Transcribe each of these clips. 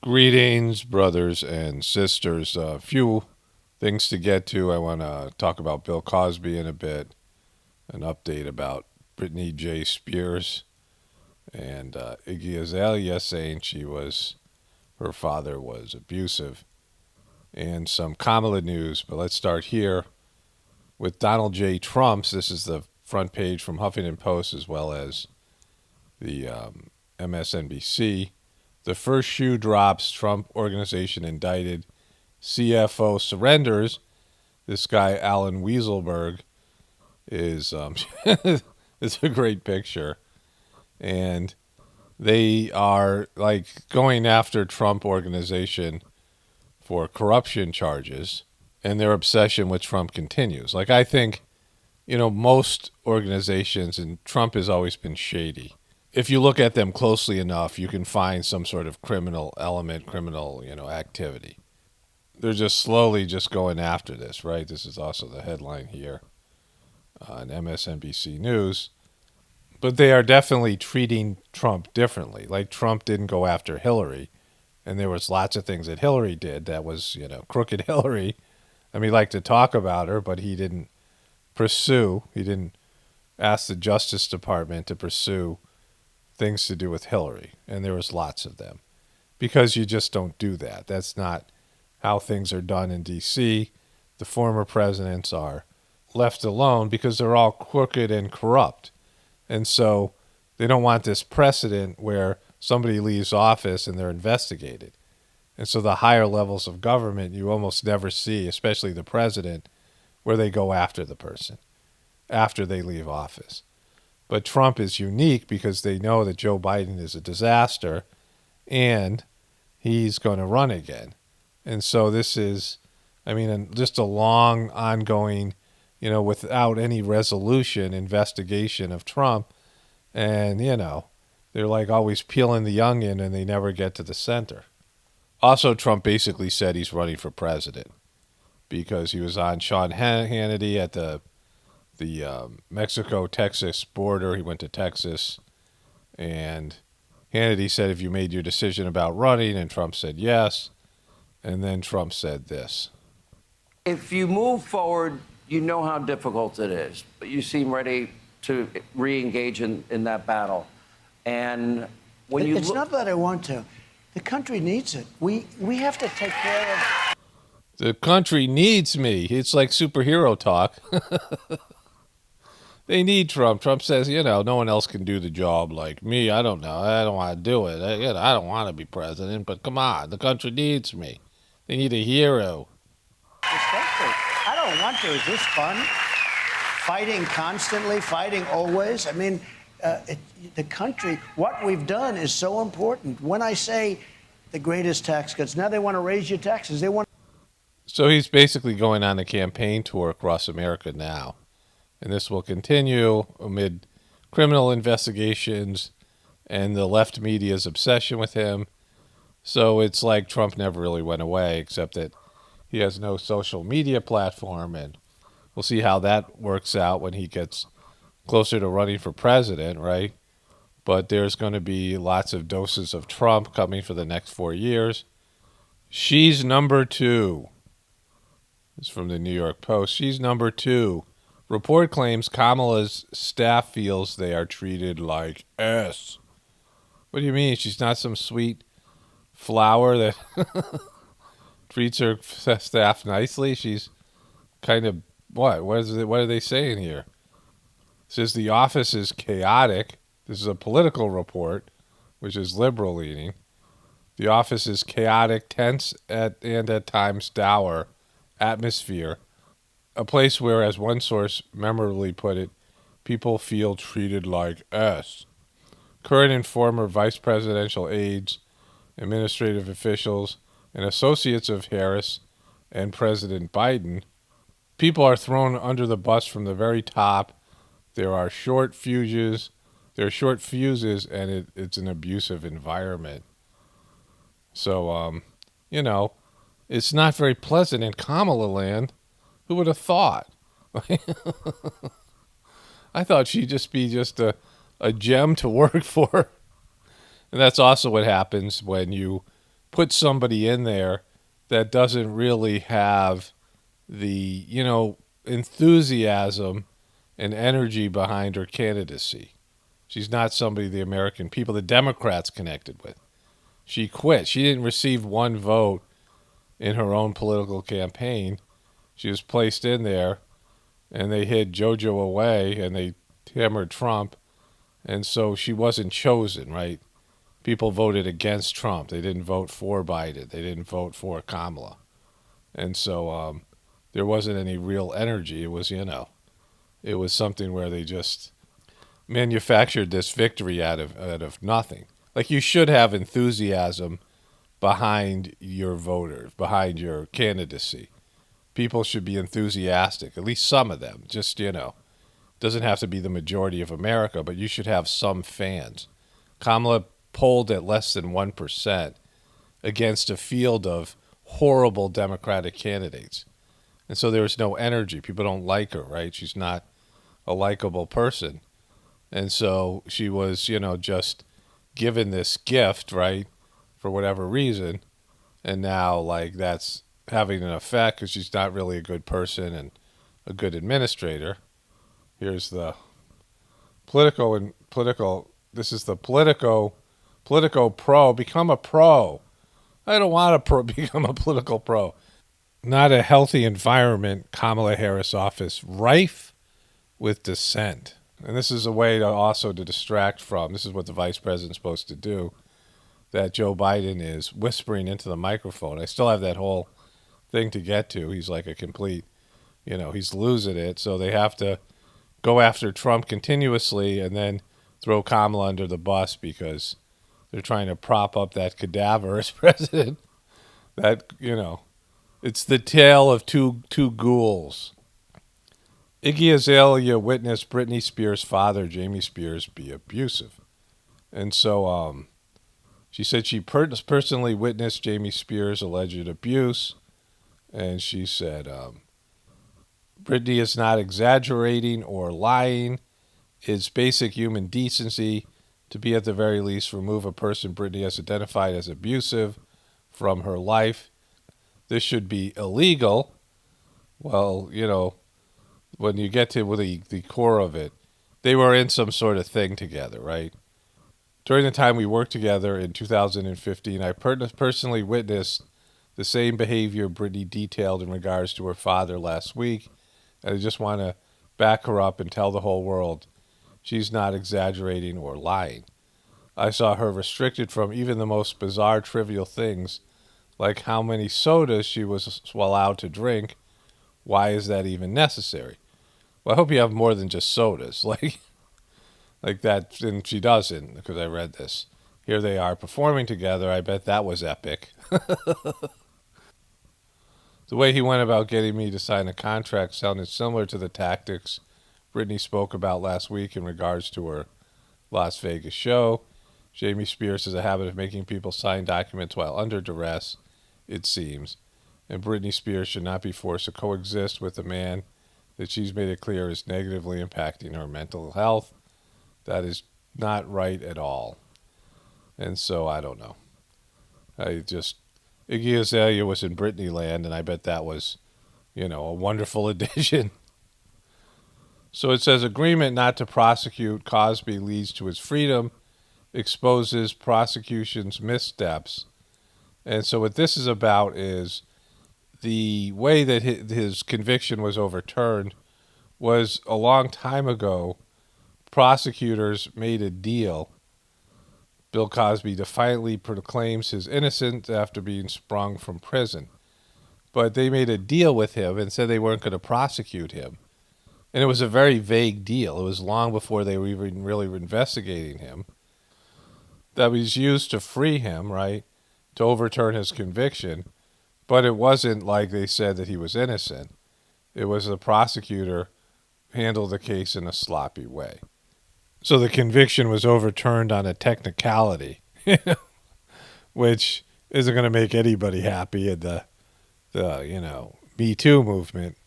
Greetings, brothers and sisters. A few things to get to. I want to talk about Bill Cosby in a bit, an update about Britney J. Spears and Iggy Azalea saying her father was abusive, and some Kamala news. But let's start here with Donald J. Trump's. This is the front page from Huffington Post as well as the MSNBC. The first shoe drops. Trump Organization indicted. CFO surrenders. This guy, Alan Weaselberg, is it's a great picture. And they are like going after Trump Organization for corruption charges. And their obsession with Trump continues. Like, I think, most organizations, and Trump has always been shady. If you look at them closely enough, you can find some sort of criminal element, criminal, activity. They're just slowly just going after this, right? This is also the headline here on MSNBC News. But they are definitely treating Trump differently. Like, Trump didn't go after Hillary, and there was lots of things that Hillary did that was, crooked Hillary. I mean, he liked to talk about her, but he didn't he didn't ask the Justice Department to pursue things to do with Hillary, and there was lots of them, because you just don't do that. That's not how things are done in D.C. The former presidents are left alone because they're all crooked and corrupt, and so they don't want this precedent where somebody leaves office and they're investigated. And so the higher levels of government you almost never see, especially the president, where they go after the person after they leave office. But Trump is unique because they know that Joe Biden is a disaster and he's going to run again. And so this is, just a long, ongoing, without any resolution, investigation of Trump. And, they're like always peeling the onion and they never get to the center. Also, Trump basically said he's running for president because he was on Sean Hannity at the Mexico-Texas border. He went to Texas, and Hannity said, "Have you made your decision about running?" And Trump said yes. And then Trump said this. If you move forward, you know how difficult it is, but you seem ready to re-engage in that battle. And when it's not that I want to. The country needs it. We have to take care of. The country needs me. It's like superhero talk. They need Trump. Trump says, no one else can do the job like me. I don't know. I don't want to do it. I don't want to be president, but come on. The country needs me. They need a hero. Especially, I don't want to. Is this fun? Fighting constantly, fighting always. The country, what we've done is so important. When I say the greatest tax cuts, now they want to raise your taxes. So he's basically going on a campaign tour across America now. And this will continue amid criminal investigations and the left media's obsession with him. So it's like Trump never really went away, except that he has no social media platform. And we'll see how that works out when he gets closer to running for president, right? But there's going to be lots of doses of Trump coming for the next 4 years. She's number 2. This is from the New York Post. She's number 2. Report claims Kamala's staff feels they are treated like S. What do you mean? She's not some sweet flower that treats her staff nicely? She's kind of, what? What are they saying here? It says the office is chaotic. This is a political report, which is liberal leaning. The office is chaotic, tense, and at times dour atmosphere. A place where, as one source memorably put it, people feel treated like S. Current and former vice presidential aides, administrative officials, and associates of Harris and President Biden. People are thrown under the bus from the very top. There are short fuses, and it's an abusive environment. So, it's not very pleasant in Kamala land. Who would have thought? I thought she'd just be a gem to work for. And that's also what happens when you put somebody in there that doesn't really have the, enthusiasm and energy behind her candidacy. She's not somebody the American people, the Democrats, connected with. She quit. She didn't receive one vote in her own political campaign. She was placed in there, and they hid JoJo away, and they hammered Trump, and so she wasn't chosen, right? People voted against Trump. They didn't vote for Biden. They didn't vote for Kamala. And so there wasn't any real energy. It was, it was something where they just manufactured this victory out of nothing. Like, you should have enthusiasm behind your voters, behind your candidacy. People should be enthusiastic, at least some of them. Just, doesn't have to be the majority of America, but you should have some fans. Kamala polled at less than 1% against a field of horrible Democratic candidates. And so there was no energy. People don't like her, right? She's not a likable person. And so she was, just given this gift, right, for whatever reason. And now, like, that's having an effect because she's not really a good person and a good administrator. Here's the this is the Politico pro. Become a pro. I don't want to become a political pro. Not a healthy environment, Kamala Harris office, rife with dissent. And this is a way to distract from, this is what the vice president's supposed to do, that Joe Biden is whispering into the microphone. I still have that whole thing to get to. He's like a complete, he's losing it. So they have to go after Trump continuously and then throw Kamala under the bus because they're trying to prop up that cadaver as president. That, it's the tale of two ghouls. Iggy Azalea witnessed Britney Spears' father, Jamie Spears, be abusive. And so she said she personally witnessed Jamie Spears' alleged abuse. And she said, Britney is not exaggerating or lying. It's basic human decency to be, at the very least, remove a person Britney has identified as abusive from her life. This should be illegal. Well, when you get to the core of it, they were in some sort of thing together, right? During the time we worked together in 2015, I personally witnessed the same behavior Britney detailed in regards to her father last week. And I just want to back her up and tell the whole world she's not exaggerating or lying. I saw her restricted from even the most bizarre, trivial things, like how many sodas she was allowed to drink. Why is that even necessary? Well, I hope you have more than just sodas, like that. And she doesn't, because I read this. Here they are performing together. I bet that was epic. The way he went about getting me to sign a contract sounded similar to the tactics Britney spoke about last week in regards to her Las Vegas show. Jamie Spears has a habit of making people sign documents while under duress, it seems. And Britney Spears should not be forced to coexist with a man that she's made it clear is negatively impacting her mental health. That is not right at all. And so I don't know. Iggy Azalea was in Britney land, and I bet that was, a wonderful addition. So it says, agreement not to prosecute Cosby leads to his freedom, exposes prosecution's missteps. And so what this is about is the way that his conviction was overturned was a long time ago. Prosecutors made a deal. Bill Cosby defiantly proclaims his innocence after being sprung from prison. But they made a deal with him and said they weren't going to prosecute him. And it was a very vague deal. It was long before they were even really investigating him. That was used to free him, right? To overturn his conviction. But it wasn't like they said that he was innocent. It was the prosecutor handled the case in a sloppy way. So the conviction was overturned on a technicality, which isn't going to make anybody happy in the Me Too movement.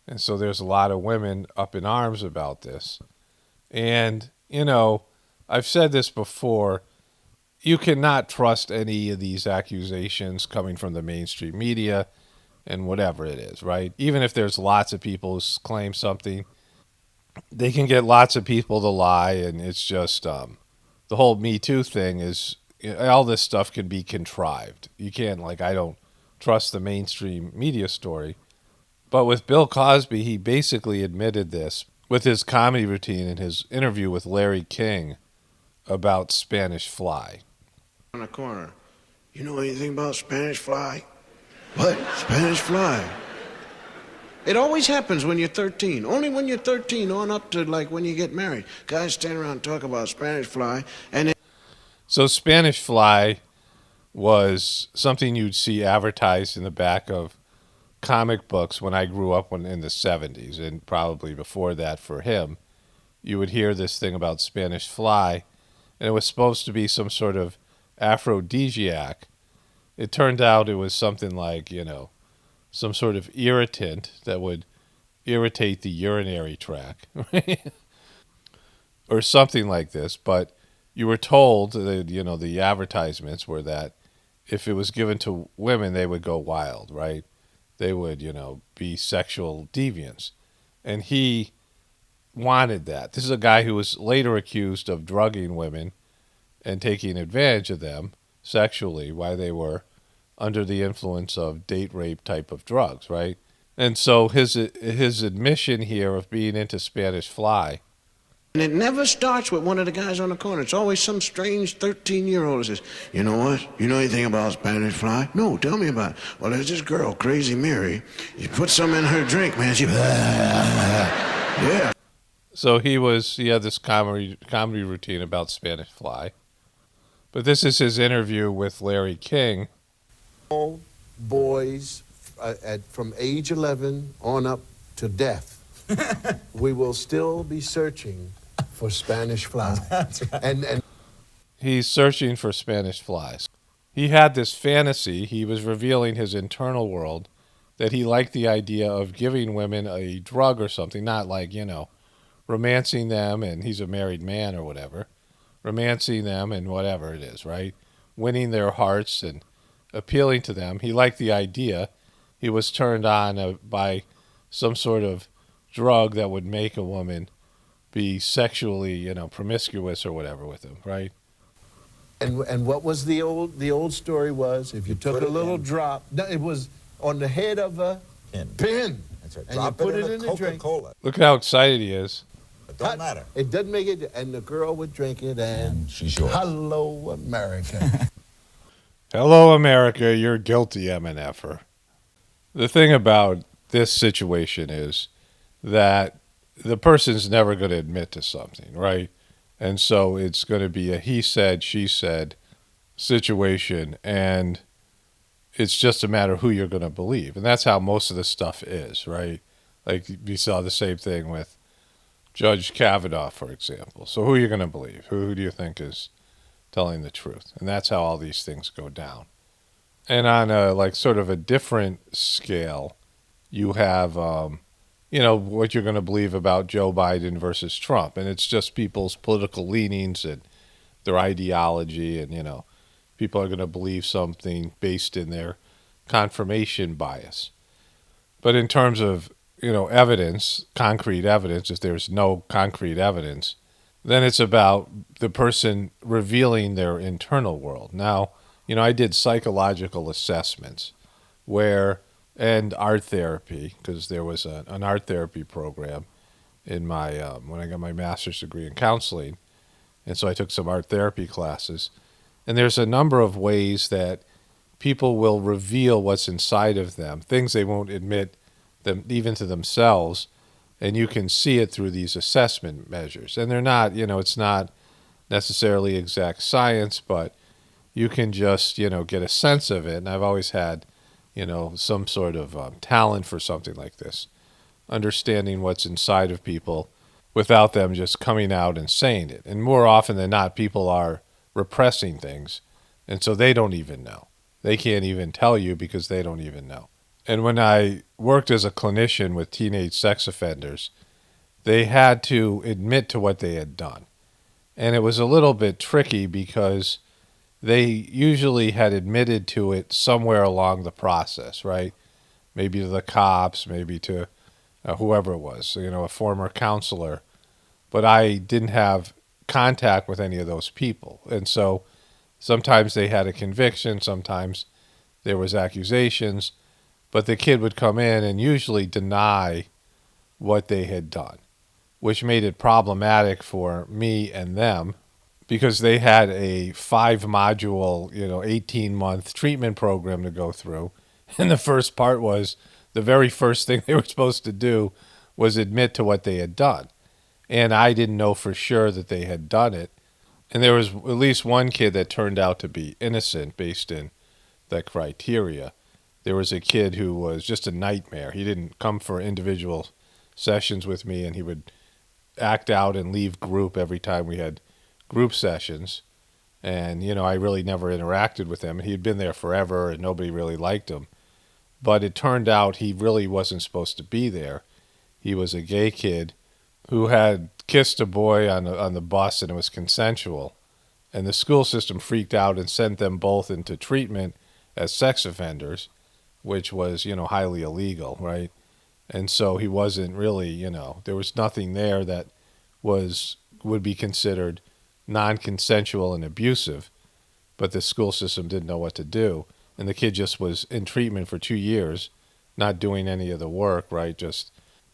And so there's a lot of women up in arms about this. And, I've said this before, you cannot trust any of these accusations coming from the mainstream media and whatever it is, right? Even if there's lots of people who claim something, they can get lots of people to lie, and it's just the whole Me Too thing is, all this stuff can be contrived. You can't, like, I don't trust the mainstream media story. But with Bill Cosby, he basically admitted this with his comedy routine in his interview with Larry King about Spanish Fly. On the corner, you know anything about Spanish Fly? What? Spanish Fly? It always happens when you're 13. Only when you're 13 on up to like when you get married. Guys stand around and talk about Spanish Fly, and So Spanish Fly was something you'd see advertised in the back of comic books when I grew up in the 70s, and probably before that for him. You would hear this thing about Spanish Fly, and it was supposed to be some sort of aphrodisiac. It turned out it was something like, some sort of irritant that would irritate the urinary tract, right? Or something like this. But you were told that, the advertisements were that if it was given to women, they would go wild, right? They would, be sexual deviants. And he wanted that. This is a guy who was later accused of drugging women and taking advantage of them sexually while they were under the influence of date rape type of drugs, right? And so his admission here of being into Spanish Fly. And it never starts with one of the guys on the corner. It's always some strange 13-year-old that says, you know what? You know anything about Spanish Fly? No, tell me about it. Well, there's this girl, Crazy Mary. You put some in her drink, man. She, yeah. So he had this comedy routine about Spanish Fly. But this is his interview with Larry King. All boys from age 11 on up to death, we will still be searching for Spanish Fly. That's right. And he's searching for Spanish flies. He had this fantasy. He was revealing his internal world that he liked the idea of giving women a drug or something, not like, romancing them, and he's a married man or whatever, romancing them and whatever it is, right? Winning their hearts and appealing to them. He liked the idea. He was turned on by some sort of drug that would make a woman be sexually, promiscuous or whatever with him, right? And what was the old story was, if you took a little drop, no, it was on the head of a pin. That's right. And Drop you put it it in in a the drink. Coca-Cola. Look how excited he is. It don't matter. It doesn't make it, and the girl would drink it, and she's yours. Hello, America. Hello, America, you're guilty, MNFer. The thing about this situation is that the person's never going to admit to something, right? And so it's going to be a he said, she said situation, and it's just a matter of who you're going to believe. And that's how most of this stuff is, right? Like we saw the same thing with Judge Kavanaugh, for example. So who are you going to believe? Who do you think is telling the truth? And that's how all these things go down. And on a sort of a different scale, you have what you're going to believe about Joe Biden versus Trump, and it's just people's political leanings and their ideology, and people are going to believe something based in their confirmation bias. But in terms of evidence, concrete evidence, if there's no concrete evidence, then it's about the person revealing their internal world. Now, I did psychological assessments and art therapy, because there was an art therapy program in my when I got my master's degree in counseling, and so I took some art therapy classes. And there's a number of ways that people will reveal what's inside of them, things they won't admit them even to themselves, and you can see it through these assessment measures. And they're not, it's not necessarily exact science, but you can just, get a sense of it. And I've always had, some sort of talent for something like this, understanding what's inside of people without them just coming out and saying it. And more often than not, people are repressing things, and so they don't even know. They can't even tell you because they don't even know. And when I worked as a clinician with teenage sex offenders, they had to admit to what they had done. And it was a little bit tricky because they usually had admitted to it somewhere along the process, right? Maybe to the cops, maybe to whoever it was, so, a former counselor. But I didn't have contact with any of those people. And so sometimes they had a conviction, sometimes there was accusations, but the kid would come in and usually deny what they had done, which made it problematic for me and them because they had a 5-module, 18-month treatment program to go through. And the first part was the very first thing they were supposed to do was admit to what they had done. And I didn't know for sure that they had done it. And there was at least one kid that turned out to be innocent based in that criteria. There was a kid who was just a nightmare. He didn't come for individual sessions with me, and he would act out and leave group every time we had group sessions. And, I really never interacted with him. He had been there forever, and nobody really liked him. But it turned out he really wasn't supposed to be there. He was a gay kid who had kissed a boy on the bus, and it was consensual. And the school system freaked out and sent them both into treatment as sex offenders, which was, highly illegal, right? And so he wasn't really, there was nothing there that would be considered non-consensual and abusive, but the school system didn't know what to do. And the kid just was in treatment for 2 years, not doing any of the work, right?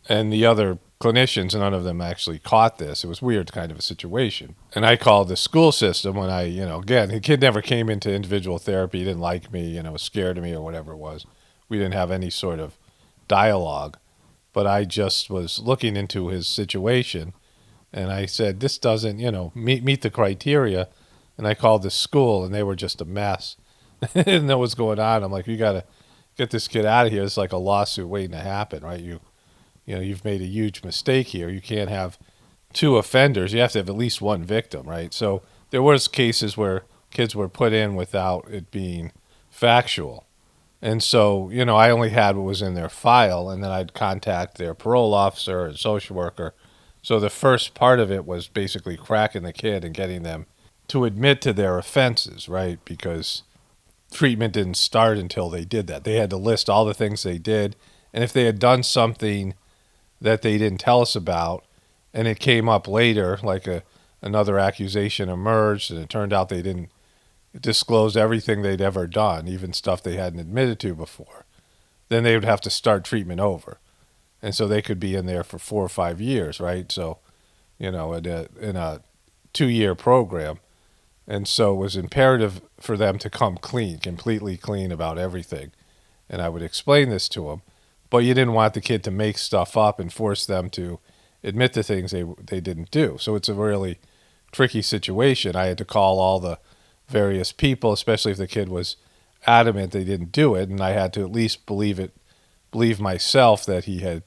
And the other clinicians, none of them actually caught this. It was weird kind of a situation. And I called the school system when again, the kid never came into individual therapy. He didn't like me, was scared of me or whatever it was. We didn't have any sort of dialogue. But I just was looking into his situation, and I said, this doesn't, meet the criteria. And I called the school, and they were just a mess. They didn't know what's going on. I'm like, you got to get this kid out of here. It's like a lawsuit waiting to happen, right? You've made a huge mistake here. You can't have 2 offenders. You have to have at least 1 victim, right? So there was cases where kids were put in without it being factual. And so, I only had what was in their file, and then I'd contact their parole officer and social worker. So the first part of it was basically cracking the kid and getting them to admit to their offenses, right? Because treatment didn't start until they did that. They had to list all the things they did. And if they had done something that they didn't tell us about, and it came up later, like another accusation emerged, and it turned out they didn't disclose everything they'd ever done, even stuff they hadn't admitted to before, then they would have to start treatment over. And so they could be in there for 4 or 5 years, right? So, in a 2-year program. And so it was imperative for them to come clean, completely clean about everything. And I would explain this to them. But you didn't want the kid to make stuff up and force them to admit to things they didn't do. So it's a really tricky situation. I had to call all the various people, especially if the kid was adamant they didn't do it, and I had to at least believe myself that he had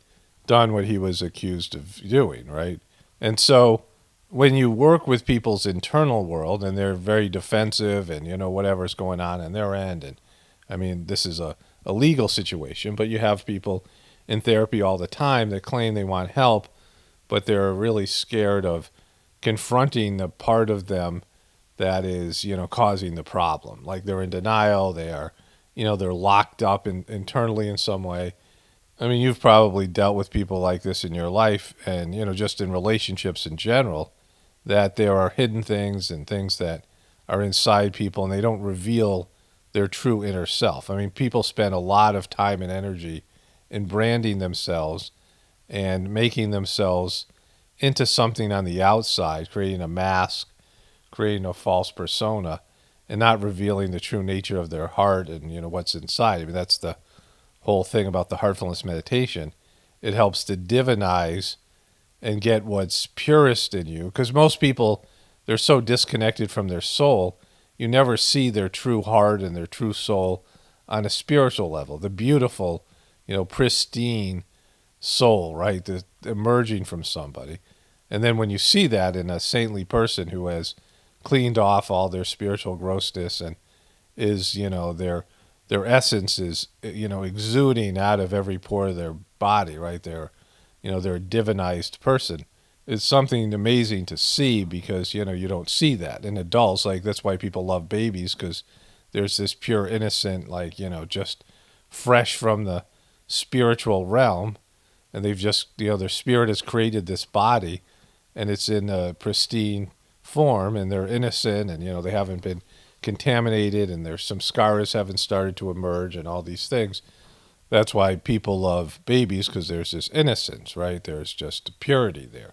done what he was accused of doing, right? And so when you work with people's internal world and they're very defensive and whatever's going on their end, and I mean this is a legal situation, but you have people in therapy all the time that claim they want help, but they're really scared of confronting the part of them that is, causing the problem. Like they're in denial, they are, they're locked up internally in some way. I mean, you've probably dealt with people like this in your life and, just in relationships in general, that there are hidden things and things that are inside people and they don't reveal their true inner self. I mean, people spend a lot of time and energy in branding themselves and making themselves into something on the outside, creating a mask, creating a false persona, and not revealing the true nature of their heart and what's inside. I mean, that's the whole thing about the heartfulness meditation. It helps to divinize and get what's purest in you, because most people, they're so disconnected from their soul, you never see their true heart and their true soul on a spiritual level. The beautiful, pristine soul, right, the emerging from somebody. And then when you see that in a saintly person who has cleaned off all their spiritual grossness and is, their essence is, exuding out of every pore of their body, right? They're a divinized person. it's something amazing to see because, you know, you don't see that in adults. Like, that's why people love babies, because there's this pure innocent, like, you know, just fresh from the spiritual realm. And they've just, you know, their spirit has created this body and it's in a pristine form and they're innocent and, you know, they haven't been contaminated and there's some scars haven't started to emerge and all these things. That's why people love babies, because there's this innocence, right? There's just purity there.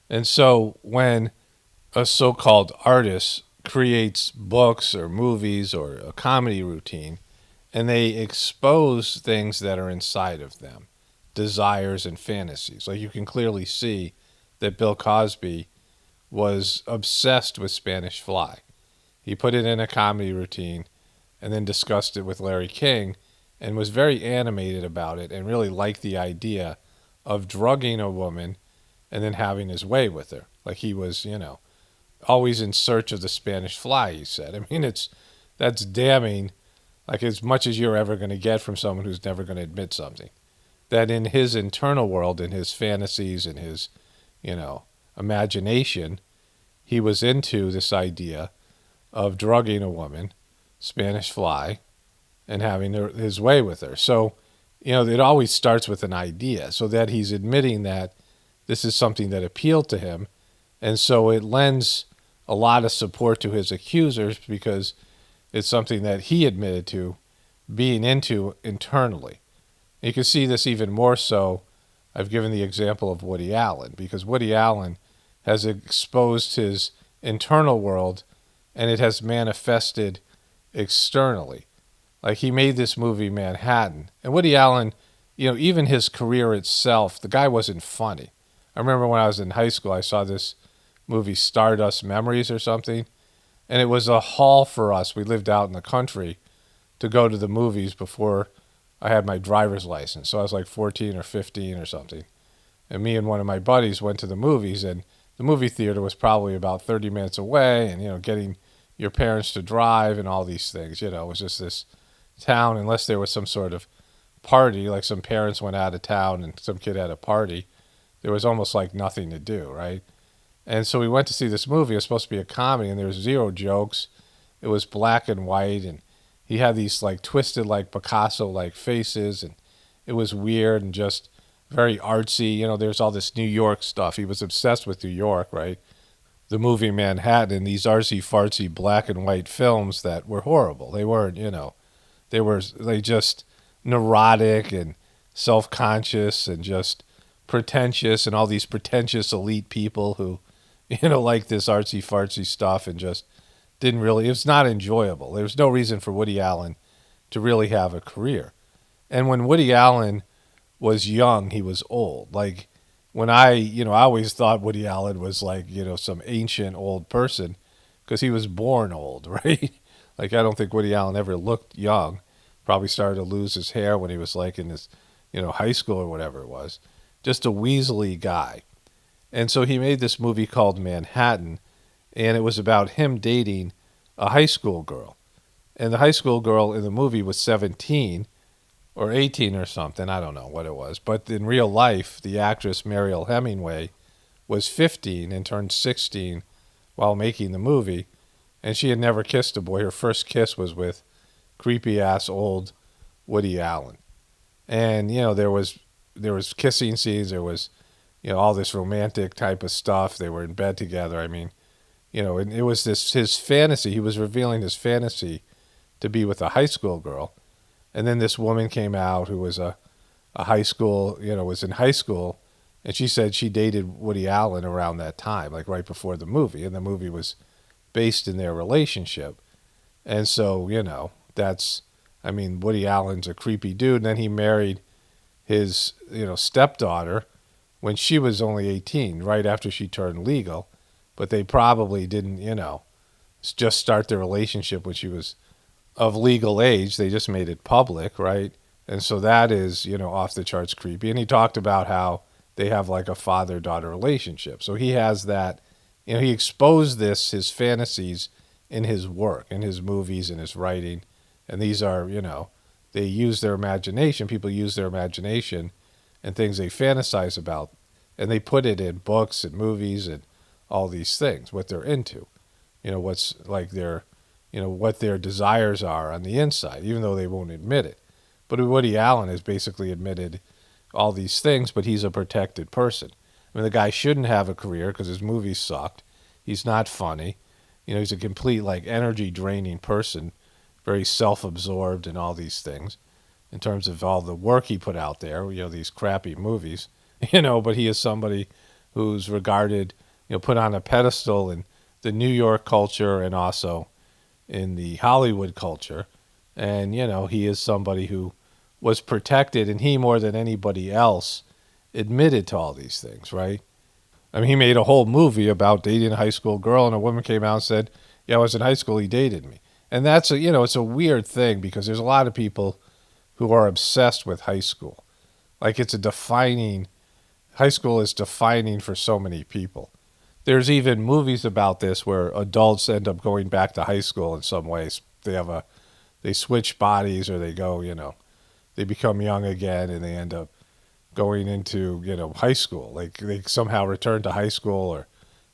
And so when a so-called artist creates books or movies or a comedy routine and they expose things that are inside of them, desires and fantasies, like you can clearly see that Bill Cosby was obsessed with Spanish Fly. He put it in a comedy routine and then discussed it with Larry King and was very animated about it and really liked the idea of drugging a woman and then having his way with her. Like he was, you know, always in search of the Spanish Fly, he said. I mean, that's damning, like as much as you're ever going to get from someone who's never going to admit something. That in his internal world, in his fantasies, in his, you know, imagination, he was into this idea of drugging a woman, Spanish Fly, and having his way with her. So, you know, it always starts with an idea, so that he's admitting that this is something that appealed to him. And so it lends a lot of support to his accusers because it's something that he admitted to being into internally. You can see this even more so. I've given the example of Woody Allen, because Woody Allen has exposed his internal world and it has manifested externally. Like he made this movie Manhattan. And Woody Allen, you know, even his career itself, the guy wasn't funny. I remember when I was in high school, I saw this movie Stardust Memories or something, and it was a haul for us. We lived out in the country to go to the movies before I had my driver's license. So I was like 14 or 15 or something. And me and one of my buddies went to the movies, and the movie theater was probably about 30 minutes away, and, you know, getting your parents to drive and all these things, you know, it was just this town, unless there was some sort of party, like some parents went out of town and some kid had a party, there was almost like nothing to do, right? And so we went to see this movie. It was supposed to be a comedy, and there was zero jokes. It was black and white, and he had these like twisted, like Picasso-like faces, and it was weird and just very artsy. You know, there's all this New York stuff. He was obsessed with New York, right? The movie Manhattan, and these artsy-fartsy black and white films that were horrible. They weren't, you know, they just neurotic and self-conscious and just pretentious, and all these pretentious elite people who, you know, like this artsy-fartsy stuff and just didn't really, it was not enjoyable. There was no reason for Woody Allen to really have a career. And when Woody Allen was young, he was old. Like when I always thought Woody Allen was like, you know, some ancient old person because he was born old, right? Like I don't think Woody Allen ever looked young. Probably started to lose his hair when he was like in his, you know, high school or whatever it was. Just a weaselly guy. And so he made this movie called Manhattan, and it was about him dating a high school girl. And the high school girl in the movie was 17 or 18 or something. I don't know what it was. But in real life, the actress Mariel Hemingway was 15 and turned 16 while making the movie. And she had never kissed a boy. Her first kiss was with creepy-ass old Woody Allen. And, you know, there was kissing scenes. There was, you know, all this romantic type of stuff. They were in bed together. I mean, you know, and it was his fantasy. He was revealing his fantasy to be with a high school girl. And then this woman came out who was a high school, you know, was in high school. And she said she dated Woody Allen around that time, like right before the movie. And the movie was based in their relationship. And so, you know, Woody Allen's a creepy dude. And then he married his, you know, stepdaughter when she was only 18, right after she turned legal. But they probably didn't, you know, just start their relationship when she was of legal age. They just made it public, right? And so that is, you know, off the charts creepy. And he talked about how they have like a father-daughter relationship. So he has that, you know, he exposed his fantasies in his work, in his movies, in his writing. And these are, you know, they use their imagination. People use their imagination and things they fantasize about. And they put it in books and movies and all these things, what they're into. What's like what their desires are on the inside, even though they won't admit it. But Woody Allen has basically admitted all these things, but he's a protected person. I mean, the guy shouldn't have a career because his movies sucked. He's not funny. He's a complete energy draining person, very self-absorbed in all these things in terms of all the work he put out there, these crappy movies, but he is somebody who's regarded, put on a pedestal in the New York culture and also in the Hollywood culture. And, he is somebody who was protected, and he, more than anybody else, admitted to all these things, right? I mean, he made a whole movie about dating a high school girl, and a woman came out and said, yeah, I was in high school, he dated me. And that's, it's a weird thing because there's a lot of people who are obsessed with high school. High school is defining for so many people. There's even movies about this where adults end up going back to high school in some ways. They switch bodies, or they go, they become young again, and they end up going into, high school. Like they somehow return to high school, or,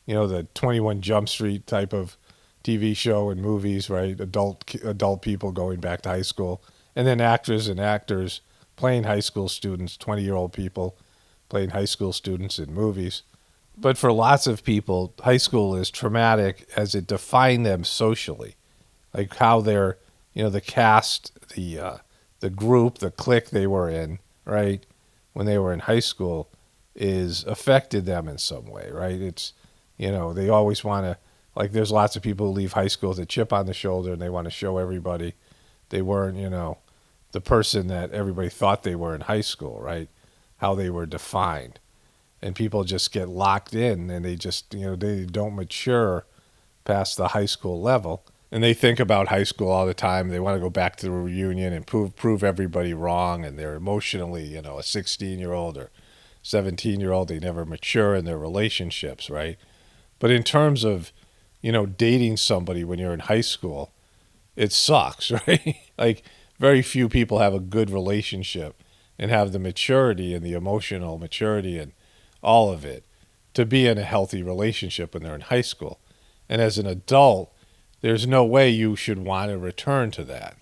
the 21 Jump Street type of TV show and movies, right? Adult people going back to high school. And then actors and actors playing high school students, 20-year-old people playing high school students in movies. But for lots of people, high school is traumatic as it defined them socially. Like how they're, the cast, the group, the clique they were in, right, when they were in high school is affected them in some way, right? It's, they always want to, there's lots of people who leave high school with a chip on the shoulder and they want to show everybody they weren't, the person that everybody thought they were in high school, right? How they were defined. And people just get locked in, and they just, they don't mature past the high school level. And they think about high school all the time. They want to go back to the reunion and prove everybody wrong. And they're emotionally, a 16-year-old or 17-year-old. They never mature in their relationships, right? But in terms of, dating somebody when you're in high school, it sucks, right? Very few people have a good relationship and have the maturity and the emotional maturity and all of it to be in a healthy relationship when they're in high school. And as an adult, there's no way you should want to return to that.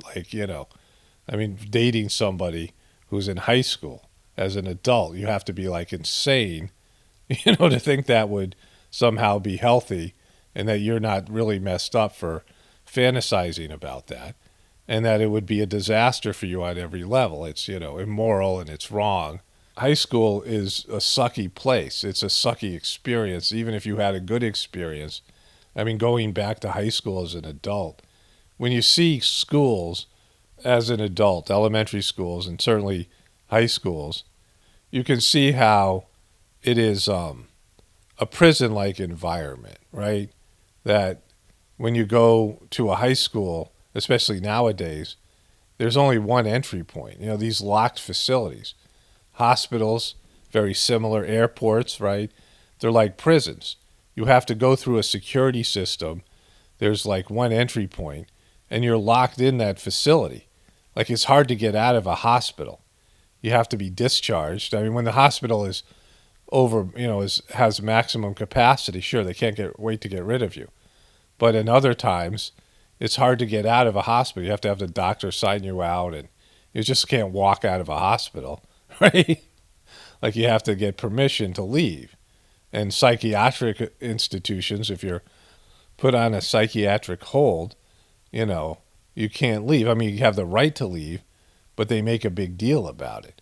Dating somebody who's in high school as an adult, you have to be insane, to think that would somehow be healthy and that you're not really messed up for fantasizing about that, and that it would be a disaster for you on every level. It's, immoral and it's wrong. High school is a sucky place. It's a sucky experience, even if you had a good experience. Going back to high school as an adult, when you see schools as an adult, elementary schools and certainly high schools, you can see how it is a prison-like environment, right? That when you go to a high school, especially nowadays, there's only one entry point. These locked facilities. Hospitals, very similar. Airports, right? They're like prisons. You have to go through a security system. There's one entry point, and you're locked in that facility. It's hard to get out of a hospital. You have to be discharged. When the hospital is over, has maximum capacity, sure, they can't wait to get rid of you. But in other times, it's hard to get out of a hospital. You have to have the doctor sign you out, and you just can't walk out of a hospital, right? You have to get permission to leave. And psychiatric institutions, if you're put on a psychiatric hold, you can't leave. You have the right to leave, but they make a big deal about it.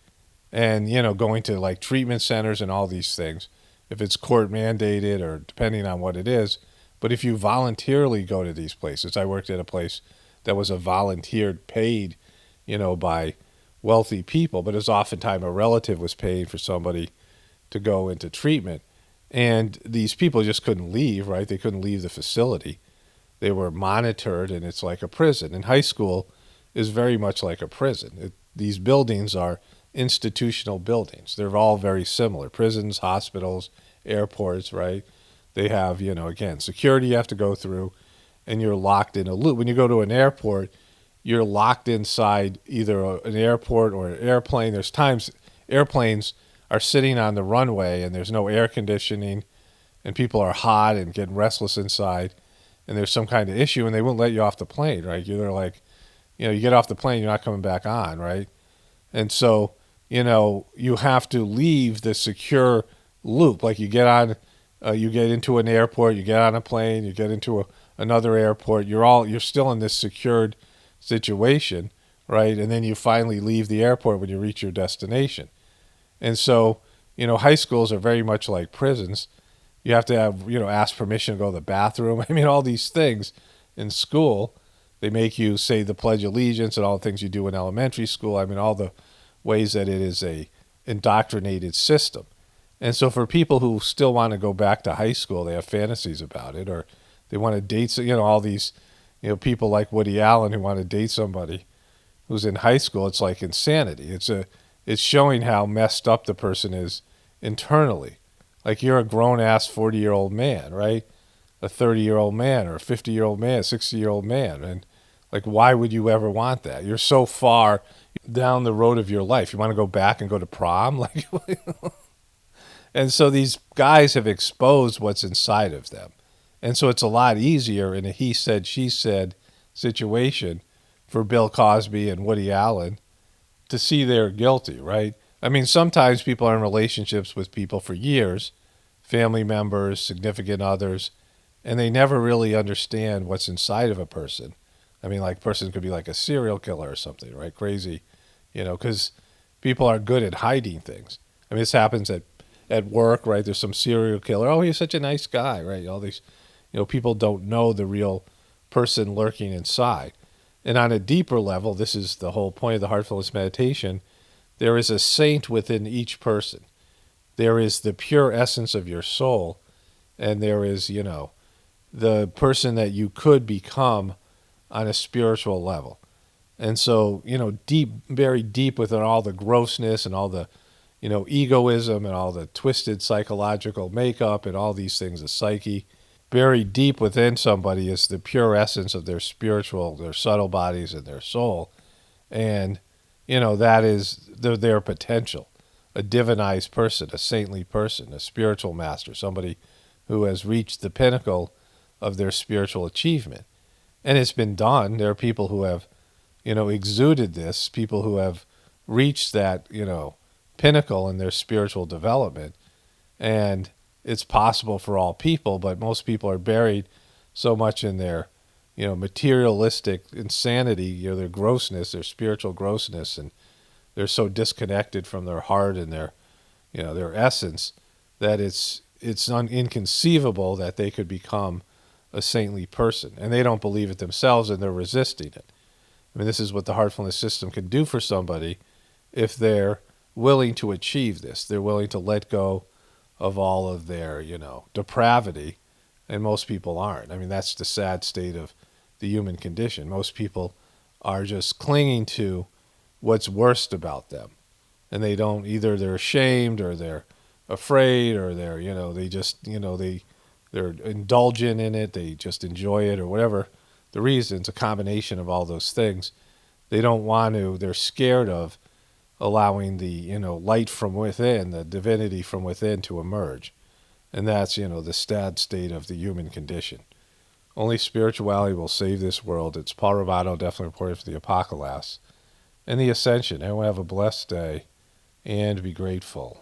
And, going to treatment centers and all these things, if it's court mandated or depending on what it is. But if you voluntarily go to these places, I worked at a place that was a volunteered, paid, by wealthy people, but as oftentimes a relative was paying for somebody to go into treatment. And these people just couldn't leave, right? They couldn't leave the facility. They were monitored, and it's like a prison. And high school is very much like a prison. These buildings are institutional buildings. They're all very similar. Prisons, hospitals, airports, right? They have, again, security you have to go through, and you're locked in a loop. When you go to an airport, you're locked inside either an airport or an airplane. There's times airplanes are sitting on the runway and there's no air conditioning and people are hot and getting restless inside and there's some kind of issue and they won't let you off the plane, right? You're like, you get off the plane, you're not coming back on, right? And so, you have to leave the secure loop. Like you get into an airport, you get on a plane, you get into another airport, you're still in this secured situation, right? And then you finally leave the airport when you reach your destination. And so, high schools are very much like prisons. You have to have, ask permission to go to the bathroom. I mean, all these things in school, they make you say the Pledge of Allegiance and all the things you do in elementary school. I mean, all the ways that it is a indoctrinated system. And so for people who still want to go back to high school, they have fantasies about it, or they want to date, all these, people like Woody Allen who want to date somebody who's in high school. It's like insanity. It's showing how messed up the person is internally. Like you're a grown-ass 40-year-old man, right? A 30-year-old man or a 50-year-old man, a 60-year-old man. And like, why would you ever want that? You're so far down the road of your life. You want to go back and go to prom? Like, and so these guys have exposed what's inside of them. And so it's a lot easier in a he said, she said situation for Bill Cosby and Woody Allen to see they're guilty, right? I mean, sometimes people are in relationships with people for years, family members, significant others, and they never really understand what's inside of a person. I mean, like, person could be like a serial killer or something, right? Crazy, because people are good at hiding things. I mean, this happens at work, right? There's some serial killer. Oh, he's such a nice guy, right? All these, people don't know the real person lurking inside. And on a deeper level, this is the whole point of the Heartfulness meditation, there is a saint within each person. There is the pure essence of your soul, and there is, the person that you could become on a spiritual level. And so, deep, very deep within all the grossness and all the, egoism and all the twisted psychological makeup and all these things, the psyche, buried deep within somebody is the pure essence of their spiritual, their subtle bodies and their soul. And, that is their potential, a divinized person, a saintly person, a spiritual master, somebody who has reached the pinnacle of their spiritual achievement. And it's been done. There are people who have, exuded this, people who have reached that, pinnacle in their spiritual development. And it's possible for all people, but most people are buried so much in their, materialistic insanity, their grossness, their spiritual grossness, and they're so disconnected from their heart and their, their essence that it's inconceivable that they could become a saintly person. And they don't believe it themselves, and they're resisting it. I mean, this is what the heartfulness system can do for somebody if they're willing to achieve this. They're willing to let go of all of their, depravity, and most people aren't. I mean, that's the sad state of the human condition. Most people are just clinging to what's worst about them, and they don't, either they're ashamed or they're afraid or they're, they just, they're indulgent in it, they just enjoy it, or whatever the reasons, a combination of all those things. They don't want to, they're scared of allowing the, light from within, the divinity from within to emerge. And that's, the sad state of the human condition. Only spirituality will save this world. It's Paul Rovato, definitely reported for the Apocalaughsnow and the Ascension. Everyone have a blessed day and be grateful.